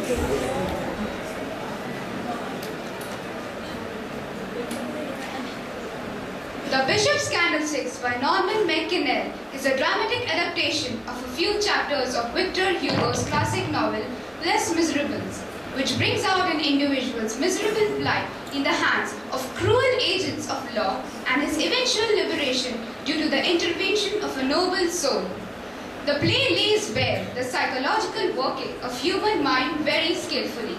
The Bishop's Candlesticks by Norman Mackinnell is a dramatic adaptation of a few chapters of Victor Hugo's classic novel Les Miserables, which brings out an individual's miserable plight in the hands of cruel agents of law and his eventual liberation due to the intervention of a noble soul. The play lays bare the psychological working of human mind very skillfully.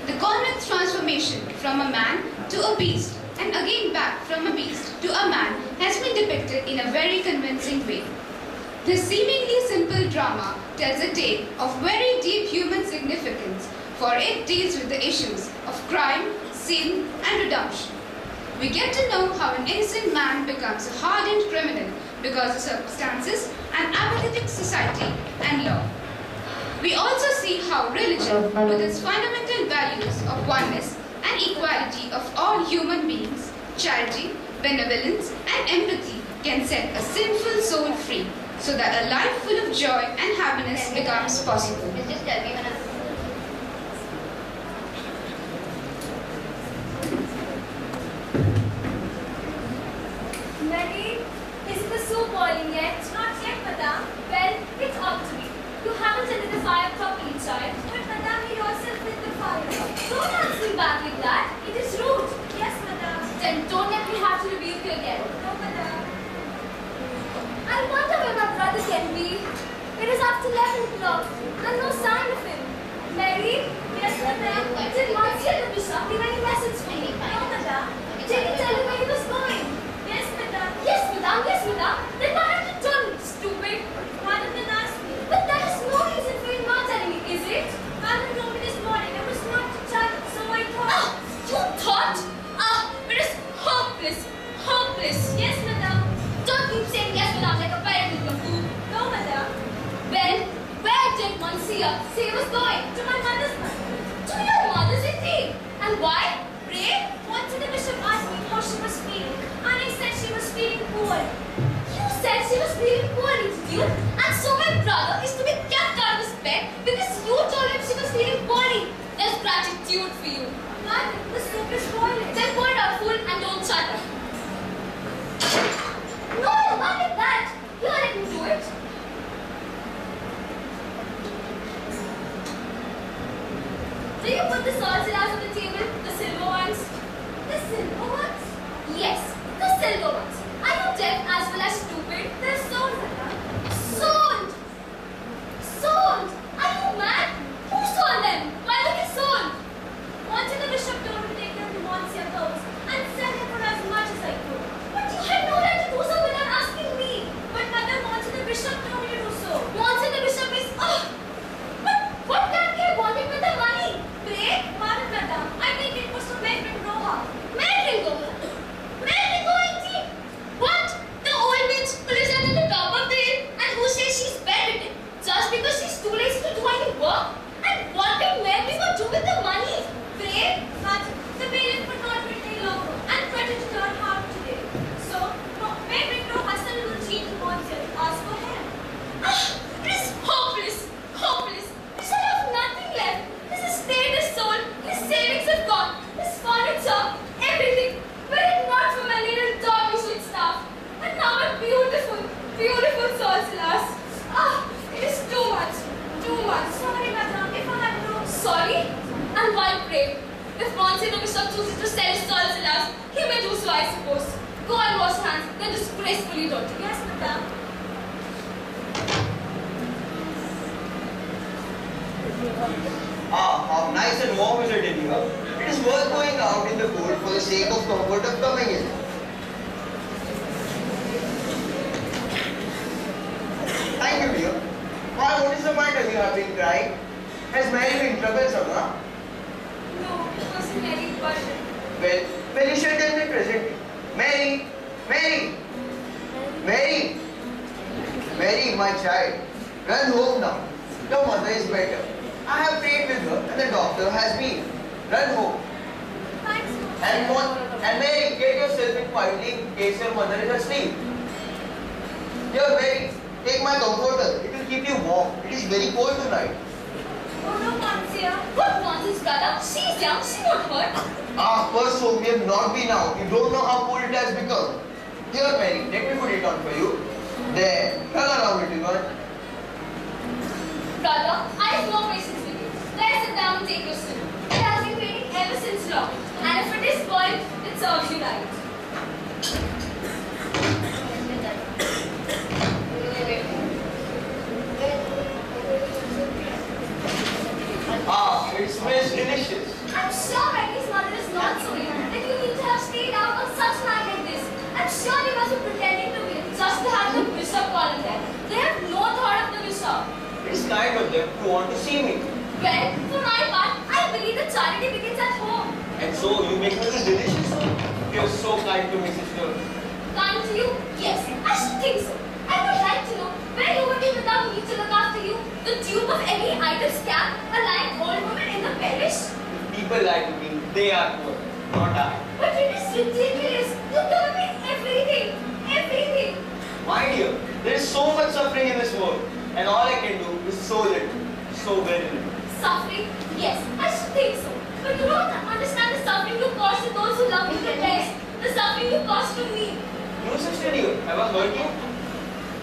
The Conrad's transformation from a man to a beast and again back from a beast to a man has been depicted in a very convincing way. This seemingly simple drama tells a tale of very deep human significance, for it deals with the issues of crime, sin and redemption. We get to know how an innocent man becomes a hardened criminal because of circumstances and apathetic society and law. We also see how religion, with its fundamental values of oneness and equality of all human beings, charity, benevolence and empathy can set a sinful soul free so that a life full of joy and happiness becomes possible. Mary, is the soup boiling yet? Not yet, madam. Well, it's up to me. You haven't lit the fire properly, child. But madam, you yourself lit the fire. Don't answer me back like that. It is rude. Yes, madam. Then don't let me have to rebuke you again. No, madam. I wonder where my brother can be. It is after 11 o'clock and no sign of him. Mary? Yes, madam. Did Monsieur the Bishop leave any message for me? No, madam. Did he tell you where he was going? Yes, madam. Yes, madam. Yes, madam. Then why have you done it, stupid? Why didn't they ask me? But that is no reason for you not telling me, is it? Madam told me this morning I was not to child, so I thought... Ah! You thought? Ah! It is hopeless! Hopeless! Yes, madam. Don't keep saying yes, madam, like a parent with your food. No, madam. Well, where did Monsieur say he was going? To my mother's house. To your mother's indeed. And why? Pray? Once the bishop asked me how she was feeling, and I said she was feeling poor. You said she was feeling poorly, did you? And so my brother is to be kept out of his bed because you told him she was feeling poorly. There's gratitude for you. Madam, the soup is boiling. Then pour it out, fool, and don't shut up. No, not like that. You let me do it. Do you put the salt cellars on the table? The silver ones? The silver ones? Yes, the silver ones. Are you deaf as well as stupid? They're sold, madam. Sold! Sold! Are you mad? Who sold them? Why were they sold? Once the bishop told me to take them to Monsieur's house and sell them for as much as I could. But you had no right to do so without asking me. But madam, Monsieur the bishop told me to do so. Monsieur the bishop is... Oh! But what can he have wanted with the money? Pray? Pardon, madam. I think it was to Mary Roha. Mary Roha? Mary Roha indeed? What? The old witch who lives under the top of the hill and who says she's bedridden just because she's too lazy to do any work? And what can Mary Roha do with the money? Pray? But the bailiff could not wait any longer and threatened to turn hard today. So, Mary Roha sent a little Jean to Monsieur to ask for help. Ah! It is hopeless! Hopeless! He shall have nothing left. His estate is sold, his savings are gone, his furniture, everything. Were it not for my little dog, sweet stuff. And now a beautiful, beautiful sorceress. Ah, it is too much, too much. Sorry, madam, if I had no... Sorry? And why pray? If Monsieur the bishop chooses to sell his sorceress, he may do so, I suppose. Go and wash hands, then disgracefully dirty. Yes, madam. Ah, how nice and warm is it in here. It is worth going out in the cold for the sake of comfort of coming in. Thank you, dear. Why, what is the matter? You have been crying. Has Mary been troublesome, huh? No, it was Mary, but... Well, you shall tell me presently. Mary! Mary! Mary! Mary, my child, run home now. Your mother is better. I have prayed with her and the doctor has been. Run home. Thanks, And Mary, get yourself in quietly in case your mother is asleep. Here, Mary, take my comforter. It will keep you warm. It is very cold tonight. Oh no, Monsieur. What nonsense, brother? She's young, she won't hurt. First so we have not been out. You don't know how cool it has become. Here, Mary, let me put it on for you. There, turn around, little one. Brother, I have no patience with you. Let's sit down and take your soup. It has been waiting ever since long. And if it is spoiled, it serves you right. It smells delicious. I'm sure Becky's mother is not so young that you need to have stayed out on such a night like this. I'm sure you must be pretending to be just to have the bishop call in there. They have no thought of the bishop. It's kind of them to want to see me. Well, for my part, I believe that charity begins at home. And so you make me this delicious soup. You're so kind to me, sister. Kind to you? Yes, I should think so. I would like to know where you would be without me to look after you, the dupe of any idle scamp, a lying old woman in the parish. People lie to me. They are poor, not I. But it is ridiculous. You give me everything. Everything. My dear, there is so much suffering in this world. And all I can do is so little. So very little. Suffering? Yes, I should think so. But you don't understand the suffering you cause to those who love you the best. The suffering you cause to me. No, sister, dear. Have I hurt you?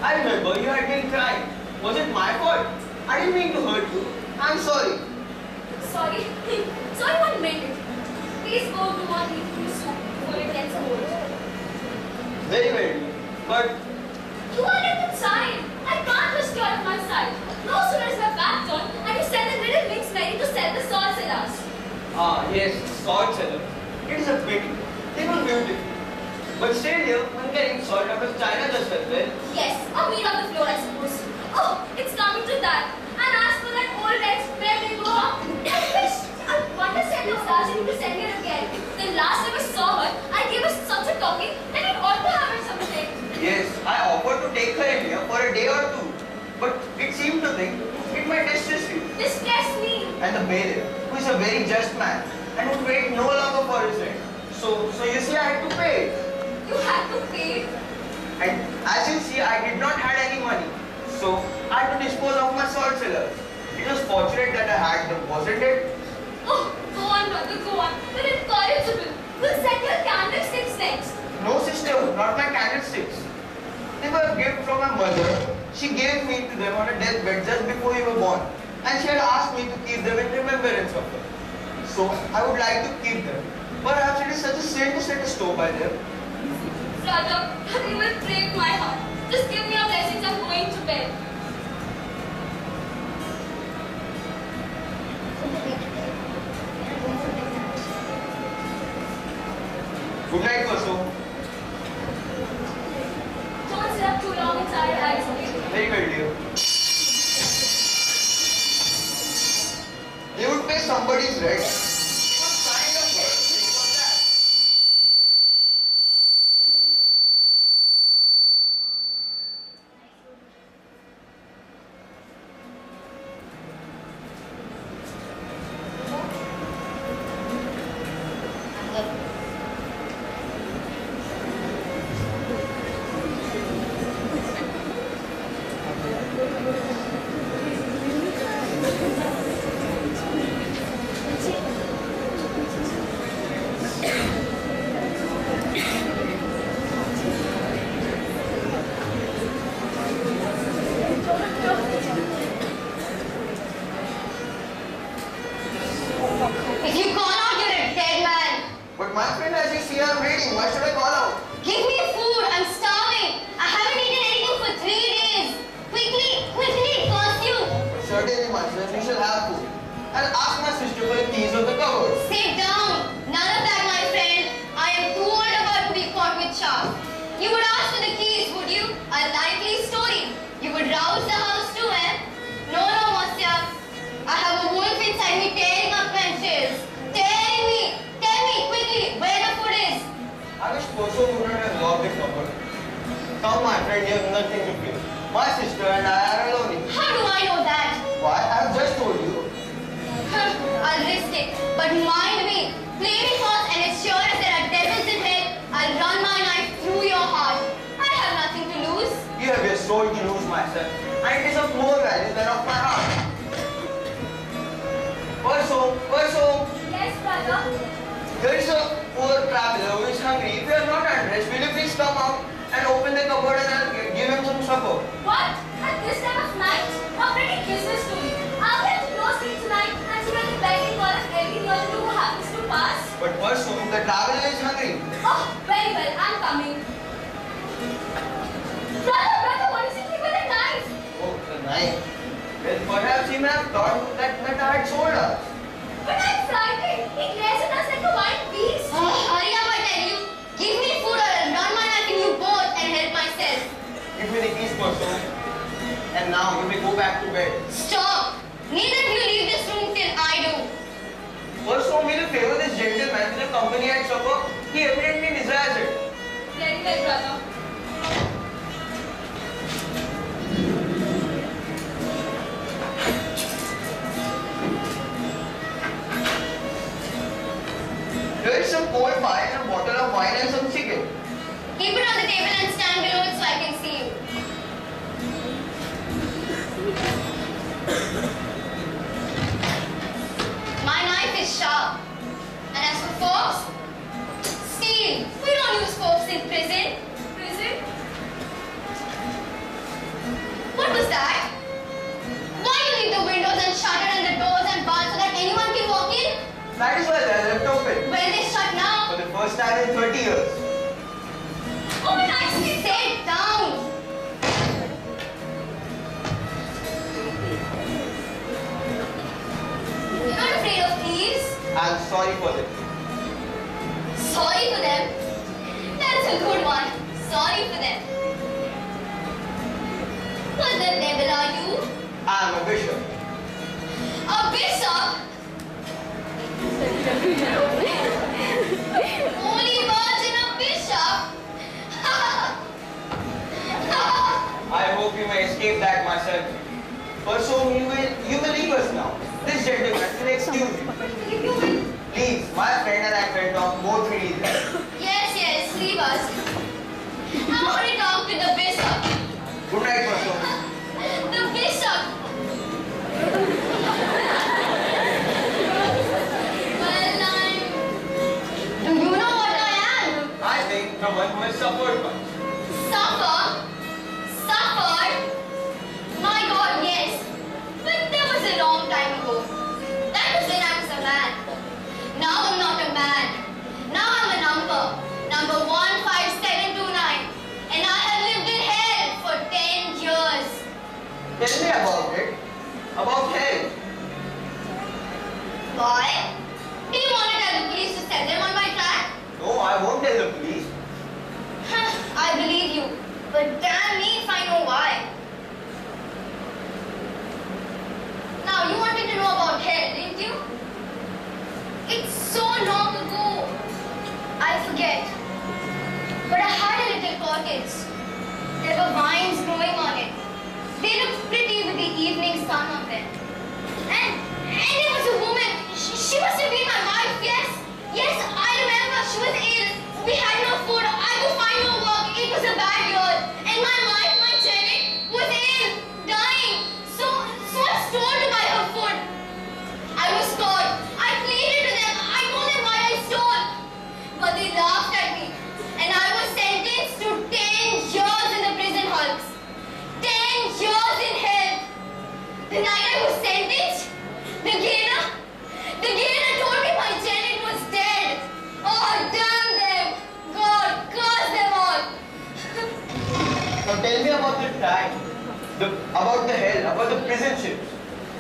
I remember you had been crying. Was it my fault? I didn't mean to hurt you. I'm sorry. Sorry. Sorry, one minute. Please go to one eat your soup before it gets cold. Very well. But You are like a child. I can't trust you out of my sight. No sooner is my back turned and you send the little mixed Mary to sell the salt cellars. yes, salt cellar. It is a pity. They were beautiful. But still here, one can eat salt out of China just as well. Yes, or meat on the floor, I suppose. Oh, it's coming to that. And as for that old ex, where they go up, I wish I wonder send her last to send her again. The last time I saw her, I gave her such a talking that it ought to have her something. Yes, I offered to take her in here for a day or two. But it seemed to think it might distress you. Distress me. And the bailiff, who is a very just man and would wait no longer for his rent. So you see, I had to pay. You had to pay. And as you see, I did not have any money. So I had to dispose of my salt cellars. It was fortunate that I had them, wasn't it? Oh, go on, brother, go on. You're incorrigible. We'll set your candlesticks next. No, sister, not my candlesticks. They were a gift from my mother. She gave me to them on a deathbed just before you were born. And she had asked me to keep them in remembrance of her. So I would like to keep them. Perhaps it is such a sin to set a store by them. Brother, you will break my heart. Just give me your blessings. I'm going to bed. Good night, Vasu. Don't sit up too long and tired eyes, okay? Very well, dear. You would pay somebody's rent. What kind of work was that? If you call out, you're a dead man. But my friend, as you see, I'm reading. Why should I call out? Give me food. I'm starving. I haven't eaten anything for 3 days. Quickly, quickly, pursue. Certainly, my son, you shall have food. I'll ask my sister for the keys of the cupboard. Sit down. None of that, my friend. I am too old a bird to be caught with chaff. You would ask for the keys, would you? A likely story. You would rouse the house too, eh? No, monsieur. I have a wolf inside me tearing up benches. Tearing me. Tell me quickly where the food is. I wish Poso would not have locked the cupboard. Come, my friend, you have nothing to fear. My sister and I are alone in here. How do I know that? Why? I have just told you. I'll risk it. But mind me, play me false and as sure as there are devils in hell, I'll run my knife through your heart. I have nothing to lose. You have your soul to lose, my son. And it is of more value than of my heart. Perso. Yes, brother. There is a poor traveler who is hungry. If you are not undressed, will you please come out and open the cupboard and I'll give him some supper? What? At this time of night? How pretty business to me. I'll have to close it tonight and she will be begging for us every year who happens to pass. But Perso, the traveler is hungry. Oh, very well. I'm coming. Brother, what is he doing with a knife? Oh, the knife. Well, perhaps he may have thought that I had sold us. But I'm frightened. He glares at us like a wild beast. Hurry up, I tell you. Give me food or I'll run my knife in you both and help myself. Give me the keys, Perso. And now you may go back to bed. Stop. Neither of you leave this room till I do. Perso, will you favor this gentleman with a company at supper? He evidently desires it. Very well, brother. Here is some cold pie and a bottle of wine and some chicken. Keep it on the table and stand below it so I can see you. My knife is sharp. And as for forks, steel. We don't use forks in prison. Prison? What was that? Why you leave the windows unshuttered and the doors unbarred so that anyone can walk in? That is why they are left open. Well, they shut now. For the first time in 30 years. Oh, nicely. Sit down. You're not afraid of thieves? I'm sorry for them. Sorry for them? That's a good one. Sorry for them. What the devil are you? I'm a bishop. A bishop? Holy Virgin, a bishop? I hope you may escape that myself. Perso, you will leave us now. This gentleman will excuse you. Please, my friend and I can talk more freely there. Yes, leave us. I want to talk to the bishop. Good night, Perso. The bishop. Well, do you know what I am? I think the one who has suffered much. Suffer? Suffered? My God, yes. But that was a long time ago. That was when I was a man. Now I'm not a man. Now I'm a number. Number 15729. And I have lived in hell for 10 years. Tell me about it. About hell. Why? Do you want to tell the police to set them on my track? No, I won't tell the police. I believe you. But damn me if I know why. Now, you wanted to know about hell, didn't you? It's so long ago. I forget. But I had a little cottage. There were vines growing on it. They looked pretty with the evening sun on them. And there was a woman. She must have been my wife, yes. Yes, I remember. She was ill. We had no food. I could find no work. It was a bad year. And my wife, my tenant, was ill, dying. So I was told to buy her food. I was caught. I pleaded to them. I told them why I stole. But they laughed at me. And I was sentenced to 10 years in the prison hulks. 10 years in hell. The night I was sentenced, the gainer told me my tenant was dead. Oh, damn them. God, curse them all. Now tell me about the time. About the hell, about the prison ships.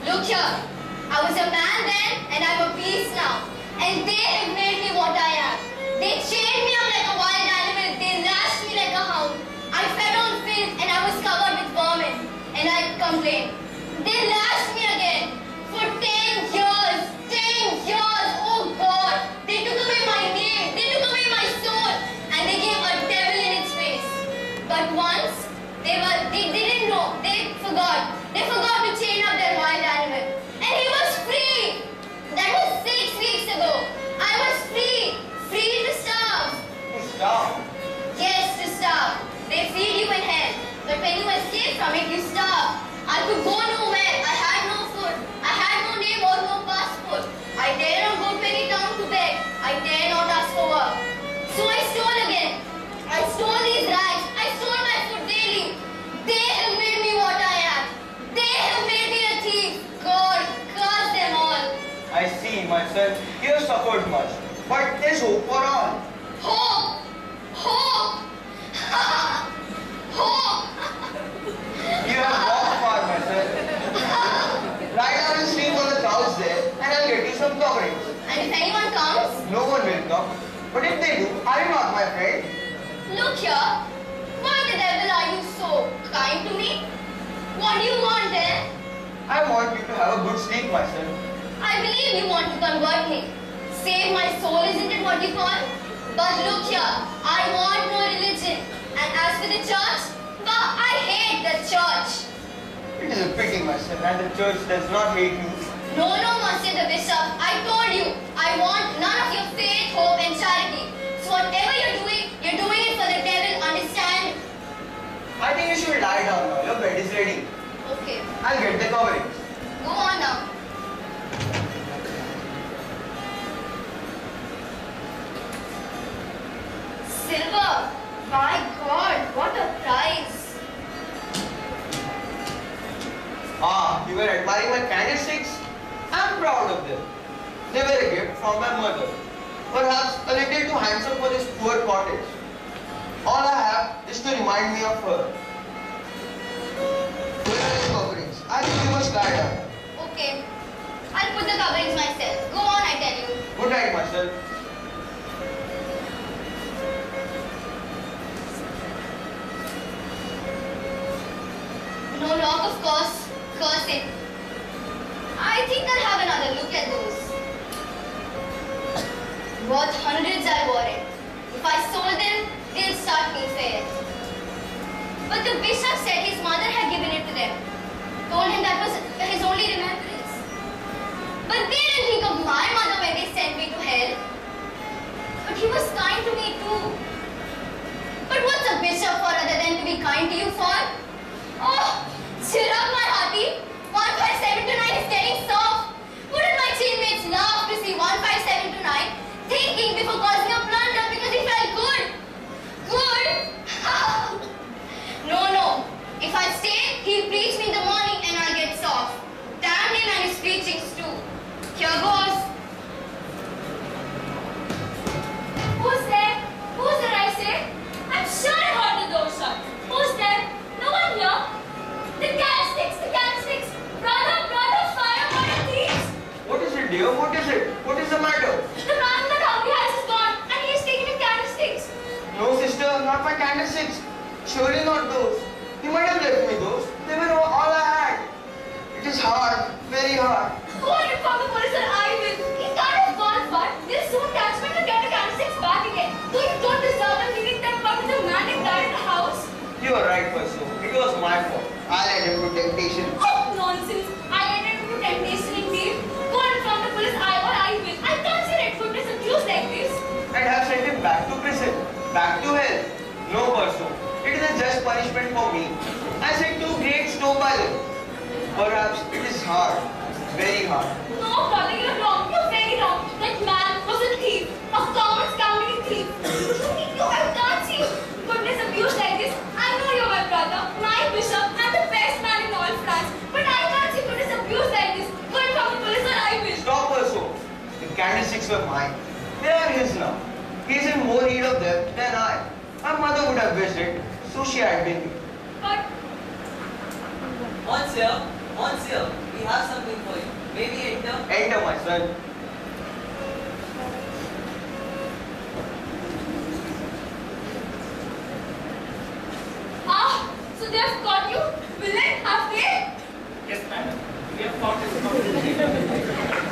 Look here. I was a man then and I'm a beast now. And they have made me what I am. They chained me up like a wild animal. They lashed me like a hound. I fed on filth and I was covered with vermin. And I complained. They lashed me again. For 10 years. 10 years. Oh God. They took away my name. They took away my soul. And they gave a devil in its face. But once, they didn't know. They forgot. They forgot to chain up their wild animal. And he was free. dare not ask for work. So I stole again. I stole these rags. I stole my food daily. They have made me what I am. They have made me a thief. God, curse them all. I see, my son. You have suffered much. But there's hope for all. Hope! Hope! Hope! You have walked far, my son. Lie down and sleep on the couch there, and I'll get you some coverings. And if anyone comes, No one will come. But if they do, are you not my friend? look here. Why the devil are you so kind to me? What do you want then? I want you to have a good sleep, my son. I believe you want to convert me. Save my soul, isn't it what you call? But look here, I want no religion. And as for the church, bah, I hate the church. It is a pity, my son, and the church does not hate you. No, Monsieur the Bishop, I told you, I want none of your faith, hope and charity. So whatever you're doing it for the devil, understand? I think you should lie down now. Your bed is ready. Okay, I'll get the coverings. go on now. Silver, my God, what a prize. Ah, you were admiring my candlesticks? I'm proud of them. They were a gift from my mother. Perhaps a little too handsome for this poor cottage. All I have is to remind me of her. Where are the coverings? I think you must lie down. Okay, I'll put the coverings myself. Go on, I tell you. Good night, myself. No lock, of course. Curse it. I think I'll have another look at those. Worth hundreds, I worry. If I sold them, they'll start me fair. But the bishop said his mother had given it to them. Told him that was his only remembrance. But they didn't think of my mother when they sent me to hell. But he was kind to me too. But what's a bishop for other than to be kind to you for? Oh, cheer up, my hearty. 157 tonight is getting soft. Wouldn't my teammates love to see 157 tonight, thinking before causing a blunder because he felt good? Good? No. If I stay, he'll preach me in the morning and I'll get soft. Damn him and his preachings too. Here goes. Who's there? Who's there, I say? I'm sure I heard the door shut. Who's there? No one here. The candlesticks, the candlesticks. Brother, fire, what are thieves? What is it, dear? What is it? What is the matter? The man in the hungry house is gone and he is taking the candlesticks. No, sister, not my candlesticks. Surely not those. He might have left me those. They were all I had. It is hard, very hard. Go and inform the police or I will. He can't have gone far. They'll soon catch me to get the candlesticks back again. Though you don't deserve them leaving them back with the man that died in the house. You are right, Perso. It was my fault. I led him to temptation. Oh, nonsense. I entered into temptation indeed. Go and inform the police I will. I can't see Redfoot is abused like this. And have sent him back to prison. Back to hell. No, Perso. It is a just punishment for me. I set 2 grades low by them. Perhaps it is hard. Very hard. No, brother, you're wrong. You're very wrong. That man was a thief. A common scoundrel thief. I can't see goodness abused like this. I know you're my brother, my bishop, and the best man in all France. But I can't see goodness abused like this. Go and call the police or I will. Stop, Perso. The candlesticks were mine. They are his now. He is in more need of them than I. My mother would have wished it, so she had been me. But Monsieur, we have something for you. May we enter? Enter, my son. so they have caught you? Villain, have they? Yes, madam. We have found his account.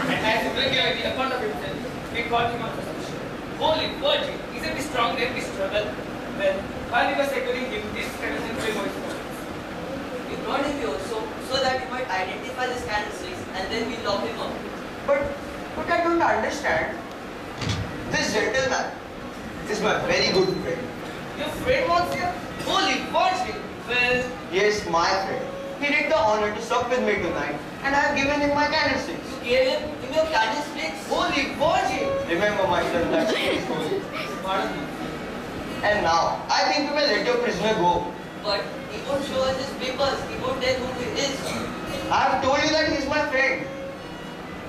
And as he regularly the account of himself, we caught him on suspicion. Holy Virgin, isn't he strong there? We struggle. Well, while we were securing him, this condition will go his pockets. We brought him here so that you might identify the candlesticks and then we lock him up. But I don't understand. This gentleman is my very good friend. Your friend was here? Holy Virgin! Well, Yes, my friend. He did the honor to sup with me tonight, and I have given him my candlesticks. You gave him your candlesticks? Holy Virgin! Remember, my son, that she is holy. Pardon me. And now, I think we may let your prisoner go. But he won't show us his papers. He won't tell who he is. I have told you that he is my friend.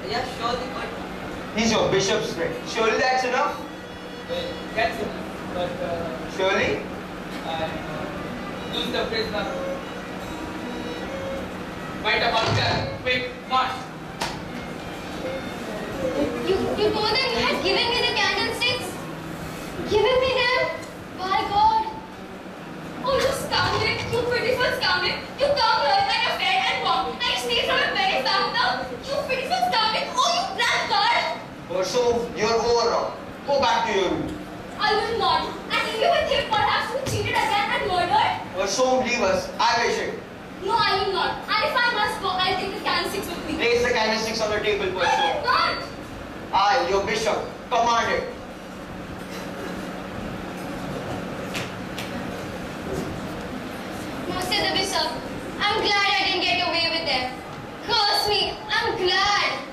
Yeah, surely, but He's your bishop's friend. Surely that's enough? Well, that's enough. But Surely? I lose the prisoner. Fight about that. Quick, march. You told them you had given me the candlesticks? Given me them? By God. Oh, you scoundrel! You pitiful scoundrel! You come here and you're fed and warm and you steal from a very founder! You pitiful scoundrel! Oh, you blackguard! So you're over now. Go back to your room. I will not. And if you will think perhaps you cheated again and murdered? So leave us. I wish it. No, I will not. And if I must go, I'll take the candlesticks with me. Place the candlesticks on the table, I will Perso. not! I, your bishop, command it. No, said the bishop. I'm glad I didn't get away with them. Curse me. I'm glad.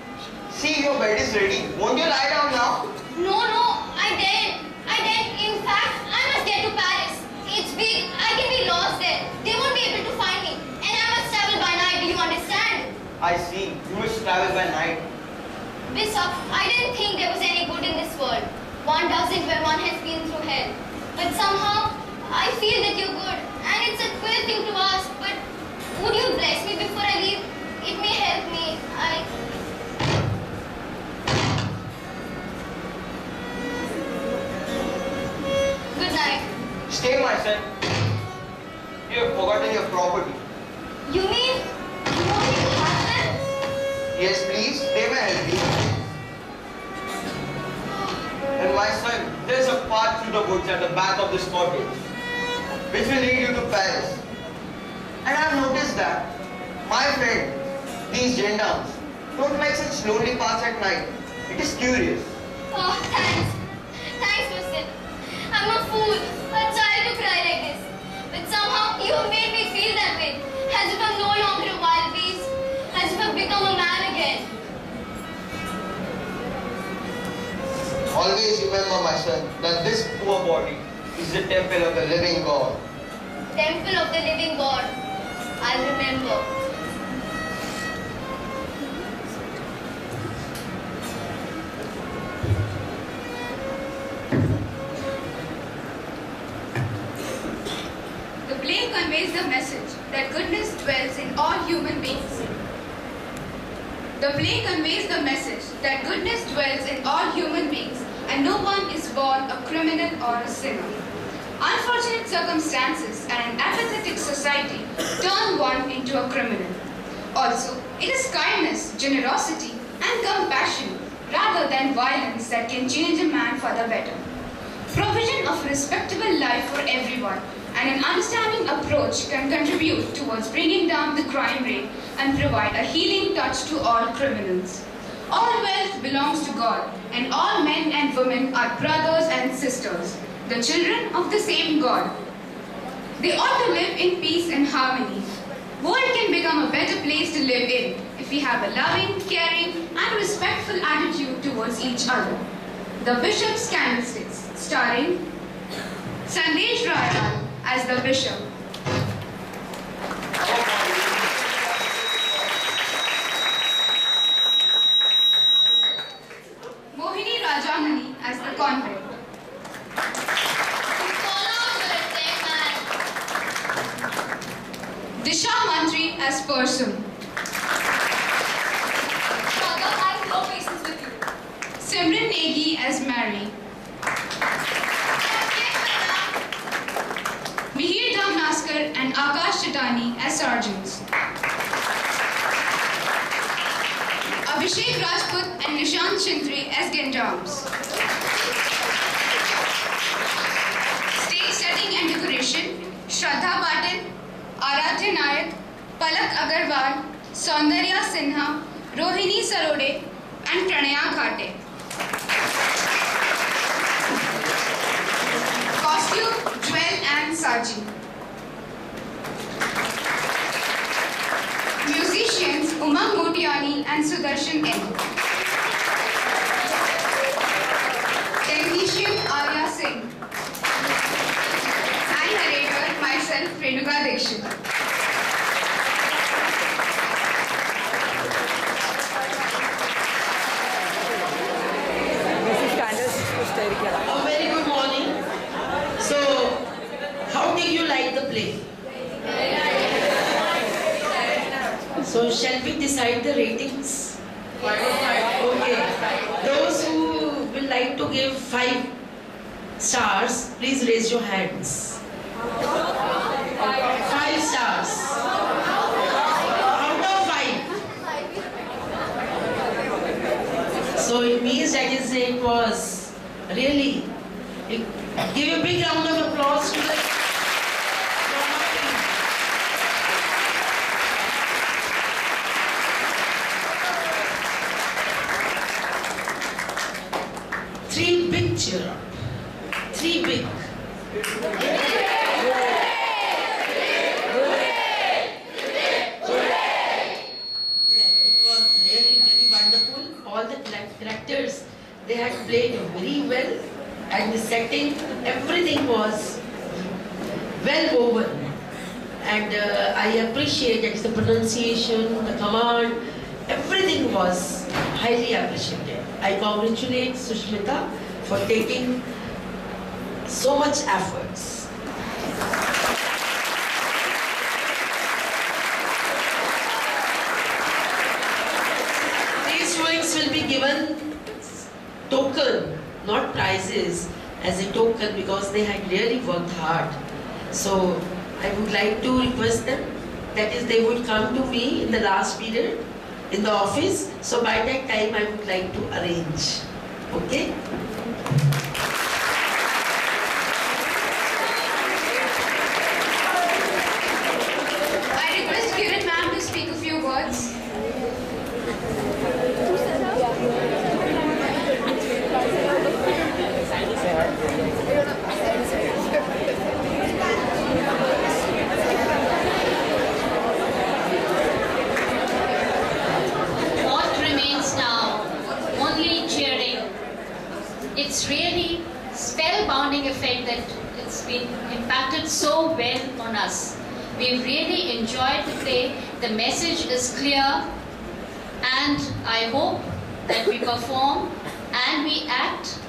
See, your bed is ready. Won't you lie down now? No, I didn't. In fact, I must get to Paris. It's big. I can be lost there. They won't be able to find me. And I must travel by night. Do you understand? I see. You must travel by night. Bishop, I didn't think there was any good in this world. One doesn't when one has been through hell. But somehow, I feel that you're good. And it's a queer thing to ask, but would you bless me before I leave? It may help me. Good night. Stay, my son. You have forgotten your property. You mean you want me to have them? Yes, please. They may help you. And my son, there's a path through the woods at the back of this cottage, which will lead you to Paris. And I've noticed that, my friend, these gendarmes don't like such lonely paths at night. It is curious. Oh, thanks. Thanks, Wilson. I'm a fool, a child to cry like this. But somehow you have made me feel that way. As if I'm no longer a wild beast. As if I've become a man again. Always remember, my son, that this poor body is the temple of the living God. Temple of the living God. I'll remember. The play conveys the message that goodness dwells in all human beings. The play conveys the message that goodness dwells in all human beings and no one is born a criminal or a sinner. Unfortunate circumstances and an apathetic society turn one into a criminal. Also, it is kindness, generosity, and compassion rather than violence that can change a man for the better. Provision of a respectable life for everyone and an understanding approach can contribute towards bringing down the crime rate and provide a healing touch to all criminals. All wealth belongs to God, and all men and women are brothers and sisters, the children of the same God. They ought to live in peace and harmony. World can become a better place to live in if we have a loving, caring, and respectful attitude towards each other. The Bishop's Candlesticks, starring Sandesh Rayal as the Bishop. Mohini Rajamani as the convent. Disha Mantri as Perso. Father, I have no patience with you. Simran Negi as Mary. Mihir Dhamnaskar and Akash Chitani as sergeants. Abhishek Rajput and Nishant Chintri as gendarmes. Stage setting and decoration, Shraddha Patil, Aradhya Nayak, Palak Agarwal, Saundarya Sinha, Rohini Sarode, and Pranaya Khate. Costume, Jewel and Saji. Musicians, Umang Motiani and Sudarshan N. shall we decide the ratings? Okay. Those who will like to give 5 stars, please raise your hands. 5 stars. Out of 5. So it means that it was really. Give a big round of applause to the. Three big cheer up. 3 big. All the characters, they had played very well, and the setting, everything was well woven, and I appreciate that the pronunciation, the command, everything was highly appreciated. I congratulate Sushmita for taking so much efforts. Will be given token, not prizes, as a token because they had really worked hard. So I would like to request them, that is, they would come to me in the last period in the office. So by that time I would like to arrange. Okay? I request Kiran ma'am to speak a few words. What remains now? Only cheering. It's really spellbinding effect that it's been impacted so well on us. We've really enjoyed the play. The message is clear, and I hope that we perform and we act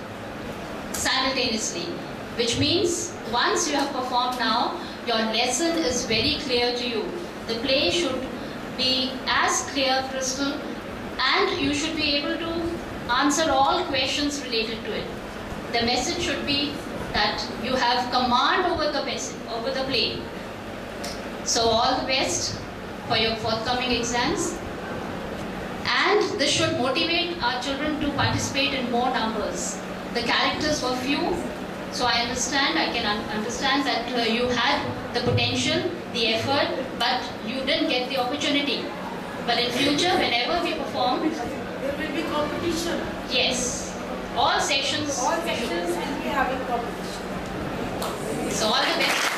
simultaneously, which means once you have performed now, your lesson is very clear to you. The play should be as clear, crystal, and you should be able to answer all questions related to it. The message should be that you have command over the play. So all the best for your forthcoming exams. And this should motivate our children to participate in more numbers. The characters were few, so I can understand that you had the potential, the effort, but you didn't get the opportunity. But in future, whenever we perform, There will be competition. yes, all sections All sections will be having competition. So all the best.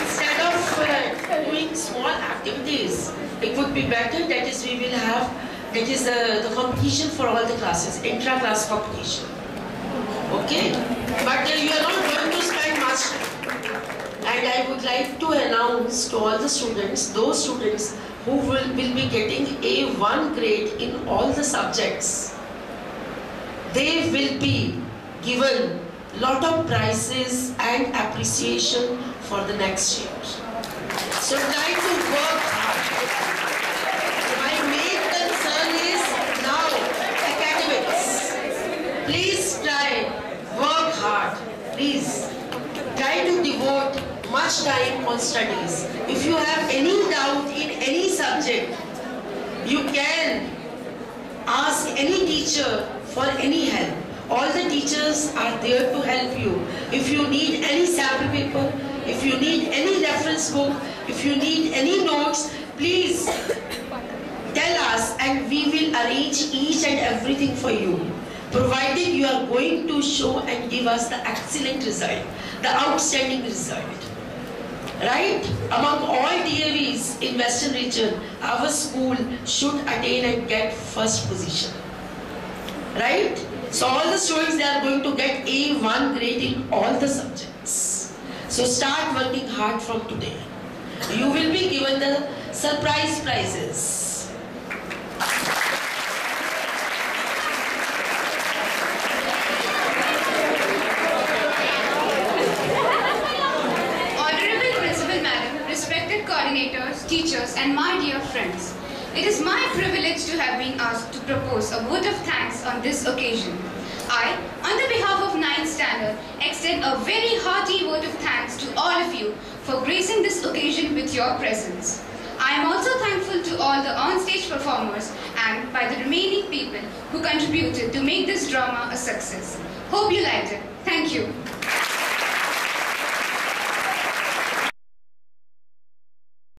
Instead of doing small activities, it would be better that is we will have the competition for all the classes, intra-class competition. Okay? But you are not going to spend much time. And I would like to announce to all the students, those students who will be getting A1 grade in all the subjects, they will be given lot of prizes and appreciation for the next year. So try to work hard. My main concern is now academics. Please try, work hard. Please try to devote much time on studies. If you have any doubt in any subject, you can ask any teacher for any help. All the teachers are there to help you. If you need any sample paper, if you need any reference book, if you need any notes, please tell us and we will arrange each and everything for you, provided you are going to show and give us the excellent result, the outstanding result. Right? Among all DAVs in Western region, our school should attain and get first position. Right? So all the students, they are going to get A1 grade in all the subjects. So start working hard from today. You will be given the surprise prizes. teachers, and my dear friends. It is my privilege to have been asked to propose a vote of thanks on this occasion. I, on the behalf of 9th Standard, extend a very hearty vote of thanks to all of you for gracing this occasion with your presence. I am also thankful to all the on-stage performers and by the remaining people who contributed to make this drama a success. Hope you liked it. Thank you.